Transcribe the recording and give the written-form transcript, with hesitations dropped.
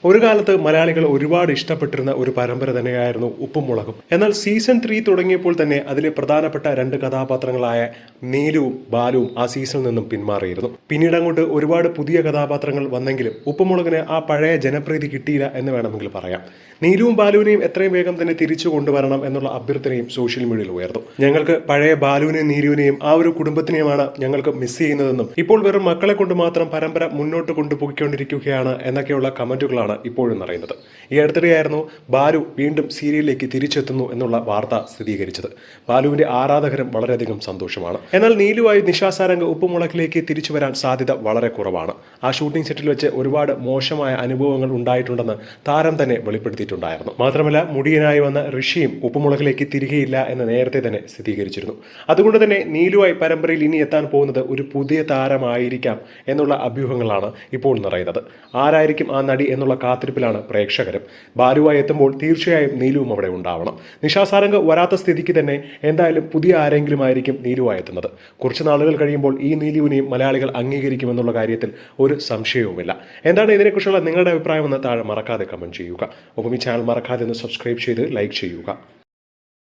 ഒരു കാലത്ത് മലയാളികൾ ഒരുപാട് ഇഷ്ടപ്പെട്ടിരുന്ന ഒരു പരമ്പര തന്നെയായിരുന്നു ഉപ്പും മുളകും. എന്നാൽ സീസൺ 3 തുടങ്ങിയപ്പോൾ തന്നെ അതിലെ പ്രധാനപ്പെട്ട രണ്ട് കഥാപാത്രങ്ങളായ നീലുവും ബാലുവും ആ സീസണിൽ നിന്നും പിന്മാറിയിരുന്നു. പിന്നീട് അങ്ങോട്ട് ഒരുപാട് പുതിയ കഥാപാത്രങ്ങൾ വന്നെങ്കിലും ഉപ്പുമുളകിന് ആ പഴയ ജനപ്രീതി കിട്ടിയില്ല എന്ന് വേണമെങ്കിൽ പറയാം. നീലുവും ബാലുവിനെയും എത്രയും വേഗം തന്നെ തിരിച്ചു കൊണ്ടുവരണം എന്നുള്ള അഭ്യർത്ഥനയും സോഷ്യൽ മീഡിയയിൽ ഉയർന്നു. ഞങ്ങൾക്ക് പഴയ ബാലുവിനെയും നീലുവിനെയും ആ ഒരു കുടുംബത്തിനെയുമാണ് ഞങ്ങൾക്ക് മിസ് ചെയ്യുന്നതെന്നും ഇപ്പോൾ വെറും മക്കളെ കൊണ്ട് മാത്രം പരമ്പര മുന്നോട്ട് കൊണ്ടുപോയിക്കൊണ്ടിരിക്കുകയാണ് എന്നൊക്കെയുള്ള കമന്റുകളാണ് ഇപ്പോഴും പറയുന്നത്. ഈ അടുത്തിടെയായിരുന്നു ബാലു വീണ്ടും സീരിയലിലേക്ക് തിരിച്ചെത്തുന്നു എന്നുള്ള വാർത്ത സ്ഥിരീകരിച്ചത്. ബാലുവിന്റെ ആരാധകരും വളരെയധികം സന്തോഷമാണ്. എന്നാൽ നീലുവായി നിഷാ സാരംഗ് ഉപ്പുമുളകിലേക്ക് തിരിച്ചു വരാൻ സാധ്യത വളരെ കുറവാണ്. ആ ഷൂട്ടിംഗ് സെറ്റിൽ വെച്ച് ഒരുപാട് മോശമായ അനുഭവങ്ങൾ ഉണ്ടായിട്ടുണ്ടെന്ന് താരം തന്നെ വെളിപ്പെടുത്തിയിട്ടുണ്ടായിരുന്നു. മാത്രമല്ല മുടിയനായി വന്ന ഋഷിയും ഉപ്പുമുളകിലേക്ക് തിരികെയില്ല എന്ന് നേരത്തെ തന്നെ സ്ഥിരീകരിച്ചിരുന്നു. അതുകൊണ്ട് തന്നെ നീലുവായി പരമ്പരയിൽ ഇനി എത്താൻ പോകുന്നത് ഒരു പുതിയ താരമായിരിക്കാം എന്നുള്ള അഭ്യൂഹങ്ങളാണ് ഇപ്പോൾ നിറയുന്നത്. ആരായിരിക്കും ആ നടി എന്നുള്ള കാത്തിരിപ്പിലാണ് പ്രേക്ഷകരും. ബാലുവായി എത്തുമ്പോൾ തീർച്ചയായും നീലുവും അവിടെ ഉണ്ടാവണം. നിഷാ സാരംഗ് വരാത്ത സ്ഥിതിക്ക് തന്നെ എന്തായാലും പുതിയ ആരെങ്കിലും ആയിരിക്കും നീലുവായി എത്തുന്നത്. കുറച്ച് നാളുകൾ കഴിയുമ്പോൾ ഈ നീലുവിനെയും മലയാളികൾ അംഗീകരിക്കുമെന്നുള്ള കാര്യത്തിൽ ഒരു സംശയവുമില്ല. എന്താണ് ഇതിനെക്കുറിച്ചുള്ള നിങ്ങളുടെ അഭിപ്രായം എന്ന് താഴെ മറക്കാതെ കമന്റ് ചെയ്യുക. ഒപ്പം ഈ ചാനൽ മറക്കാതെ ഒന്ന് സബ്സ്ക്രൈബ് ചെയ്ത് ലൈക്ക് ചെയ്യുക.